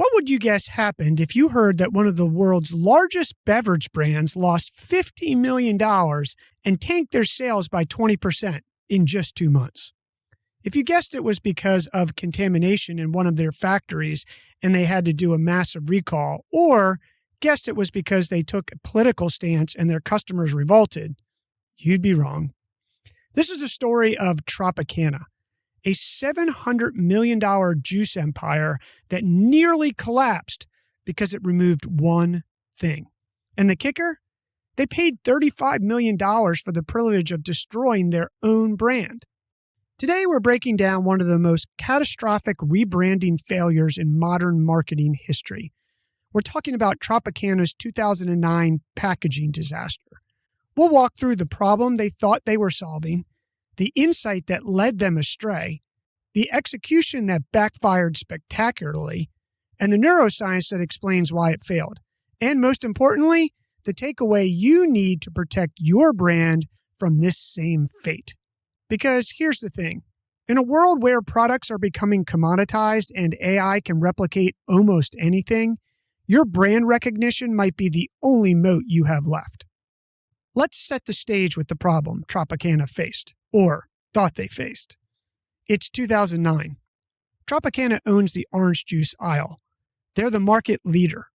What would you guess happened if you heard that one of the world's largest beverage brands lost $50 million and tanked their sales by 20% in just 2 months? If you guessed it was because of contamination in one of their factories and they had to do a massive recall, or guessed it was because they took a political stance and their customers revolted, you'd be wrong. This is a story of Tropicana, a $700 million juice empire that nearly collapsed because it removed one thing. And the kicker? They paid $35 million for the privilege of destroying their own brand. Today, we're breaking down one of the most catastrophic rebranding failures in modern marketing history. We're talking about Tropicana's 2009 packaging disaster. We'll walk through the problem they thought they were solving, the insight that led them astray, the execution that backfired spectacularly, and the neuroscience that explains why it failed. And most importantly, the takeaway you need to protect your brand from this same fate. Because here's the thing. In a world where products are becoming commoditized and AI can replicate almost anything, your brand recognition might be the only moat you have left. Let's set the stage with the problem Tropicana faced, or thought they faced. It's 2009. Tropicana owns the orange juice aisle. They're the market leader.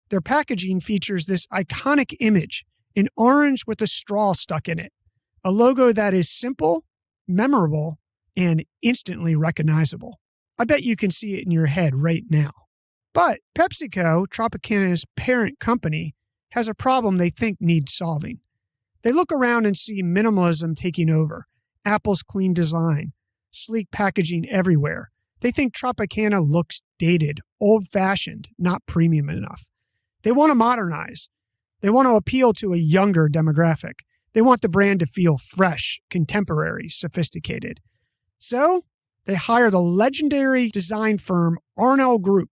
Their packaging features this iconic image, an orange with a straw stuck in it, a logo that is simple, memorable, and instantly recognizable. I bet you can see it in your head right now. But PepsiCo, Tropicana's parent company, has a problem they think needs solving. They look around and see minimalism taking over, Apple's clean design, sleek packaging everywhere. They think Tropicana looks dated, old-fashioned, not premium enough. They want to modernize. They want to appeal to a younger demographic. They want the brand to feel fresh, contemporary, sophisticated. So they hire the legendary design firm Arnell Group.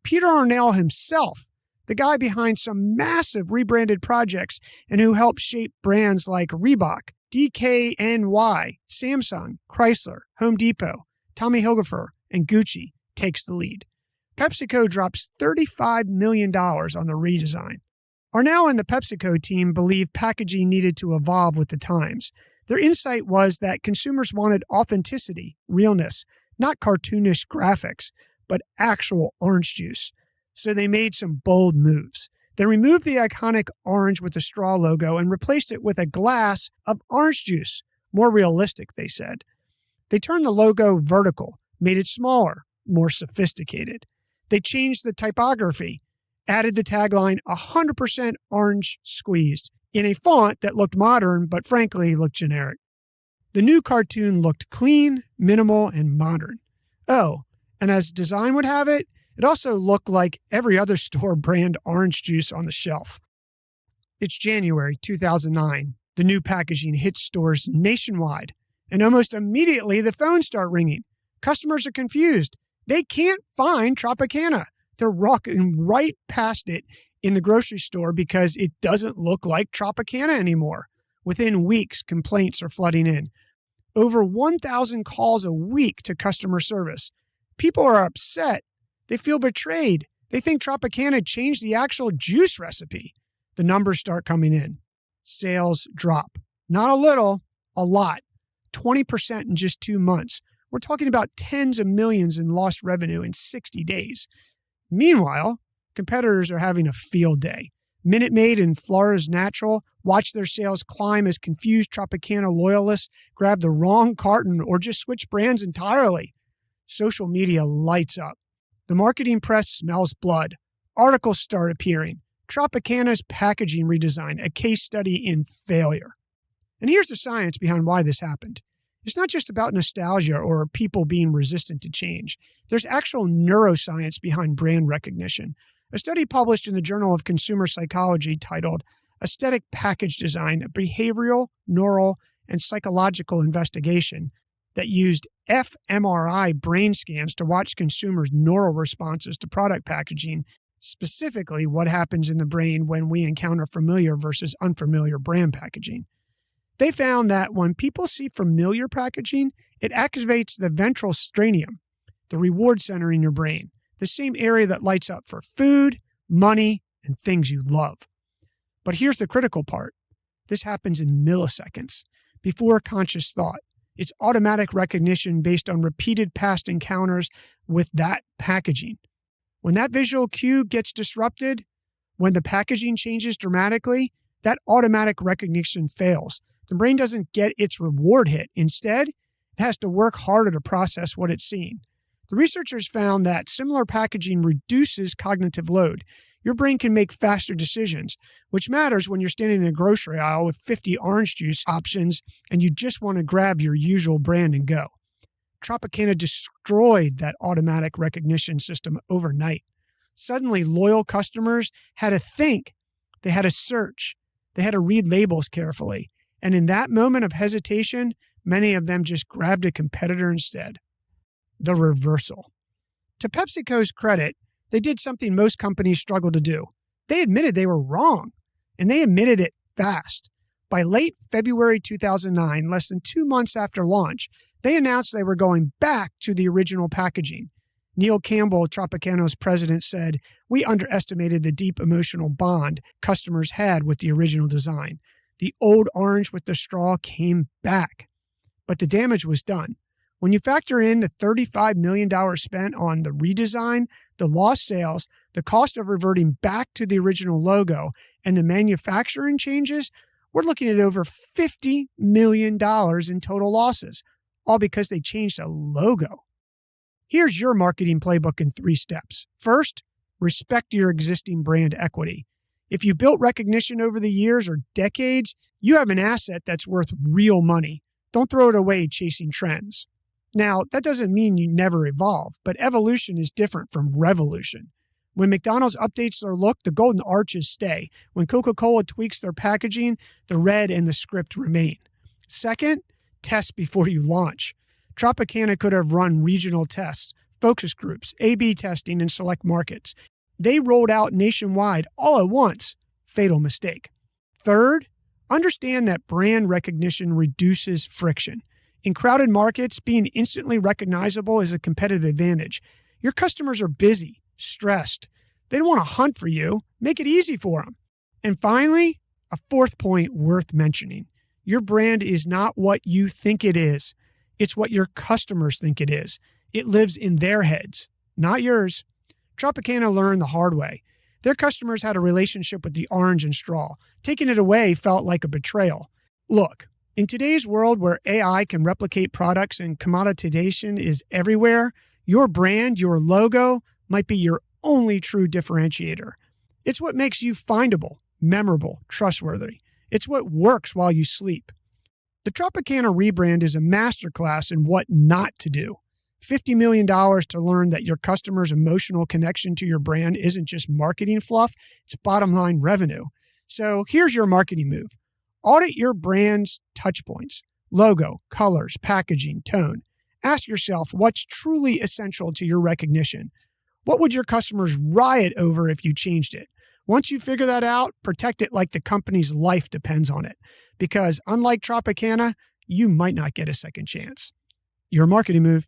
Peter Arnell himself, the guy behind some massive rebranded projects and who helped shape brands like Reebok, DKNY, Samsung, Chrysler, Home Depot, Tommy Hilfiger, and Gucci, takes the lead. PepsiCo drops $35 million on the redesign. Arnell and the PepsiCo team believed packaging needed to evolve with the times. Their insight was that consumers wanted authenticity, realness, not cartoonish graphics, but actual orange juice. So they made some bold moves. They removed the iconic orange with the straw logo and replaced it with a glass of orange juice. More realistic, they said. They turned the logo vertical, made it smaller, more sophisticated. They changed the typography, added the tagline 100% orange squeezed in a font that looked modern but frankly looked generic. The new cartoon looked clean, minimal, and modern. Oh, and as design would have it, it also looked like every other store brand orange juice on the shelf. It's January 2009. The new packaging hits stores nationwide, and almost immediately the phones start ringing. Customers are confused. They can't find Tropicana. They're walking right past it in the grocery store because it doesn't look like Tropicana anymore. Within weeks, complaints are flooding in. Over 1,000 calls a week to customer service. People are upset. They feel betrayed. They think Tropicana changed the actual juice recipe. The numbers start coming in. Sales drop. Not a little, a lot. 20% in just 2 months. We're talking about tens of millions in lost revenue in 60 days. Meanwhile, competitors are having a field day. Minute Maid and Florida's Natural watch their sales climb as confused Tropicana loyalists grab the wrong carton or just switch brands entirely. Social media lights up. The marketing press smells blood. Articles start appearing. Tropicana's packaging redesign, a case study in failure. And here's the science behind why this happened. It's not just about nostalgia or people being resistant to change. There's actual neuroscience behind brand recognition. A study published in the Journal of Consumer Psychology titled Aesthetic Package Design, a Behavioral, Neural, and Psychological Investigation that used fMRI brain scans to watch consumers' neural responses to product packaging, specifically what happens in the brain when we encounter familiar versus unfamiliar brand packaging. They found that when people see familiar packaging, it activates the ventral striatum, the reward center in your brain. the same area that lights up for food, money, and things you love. But here's the critical part. This happens in milliseconds, before conscious thought. It's automatic recognition based on repeated past encounters with that packaging. When that visual cue gets disrupted, when the packaging changes dramatically, that automatic recognition fails. The brain doesn't get its reward hit. Instead, it has to work harder to process what it's seen. The researchers found that similar packaging reduces cognitive load. Your brain can make faster decisions, which matters when you're standing in the grocery aisle with 50 orange juice options and you just want to grab your usual brand and go. Tropicana destroyed that automatic recognition system overnight. Suddenly, loyal customers had to think. They had to search. They had to read labels carefully. And in that moment of hesitation, many of them just grabbed a competitor instead. The reversal. To PepsiCo's credit, they did something most companies struggle to do. They admitted they were wrong, and they admitted it fast. By late February 2009, less than 2 months after launch, they announced they were going back to the original packaging. Neil Campbell, Tropicana's president, said, "We underestimated the deep emotional bond customers had with the original design. The old orange with the straw came back." But the damage was done. When you factor in the $35 million spent on the redesign, the lost sales, the cost of reverting back to the original logo, and the manufacturing changes, we're looking at over $50 million in total losses, all because they changed a logo. Here's your marketing playbook in 3 steps. First, respect your existing brand equity. If you built recognition over the years or decades, you have an asset that's worth real money. Don't throw it away chasing trends. Now, that doesn't mean you never evolve, but evolution is different from revolution. When McDonald's updates their look, the golden arches stay. When Coca-Cola tweaks their packaging, the red and the script remain. Second, test before you launch. Tropicana could have run regional tests, focus groups, A/B testing in select markets. They rolled out nationwide all at once. Fatal mistake. Third, understand that brand recognition reduces friction. In crowded markets, being instantly recognizable is a competitive advantage. Your customers are busy, stressed. They don't want to hunt for you. Make it easy for them. And finally, a 4th point worth mentioning. Your brand is not what you think it is. It's what your customers think it is. It lives in their heads, not yours. Tropicana learned the hard way. Their customers had a relationship with the orange and straw. Taking it away felt like a betrayal. Look, in today's world where AI can replicate products and commoditization is everywhere, your brand, your logo, might be your only true differentiator. It's what makes you findable, memorable, trustworthy. It's what works while you sleep. The Tropicana rebrand is a masterclass in what not to do. $50 million to learn that your customer's emotional connection to your brand isn't just marketing fluff, it's bottom line revenue. So here's your marketing move. Audit your brand's touch points, logo, colors, packaging, tone. Ask yourself what's truly essential to your recognition. What would your customers riot over if you changed it? Once you figure that out, protect it like the company's life depends on it. Because unlike Tropicana, you might not get a second chance. Your marketing move.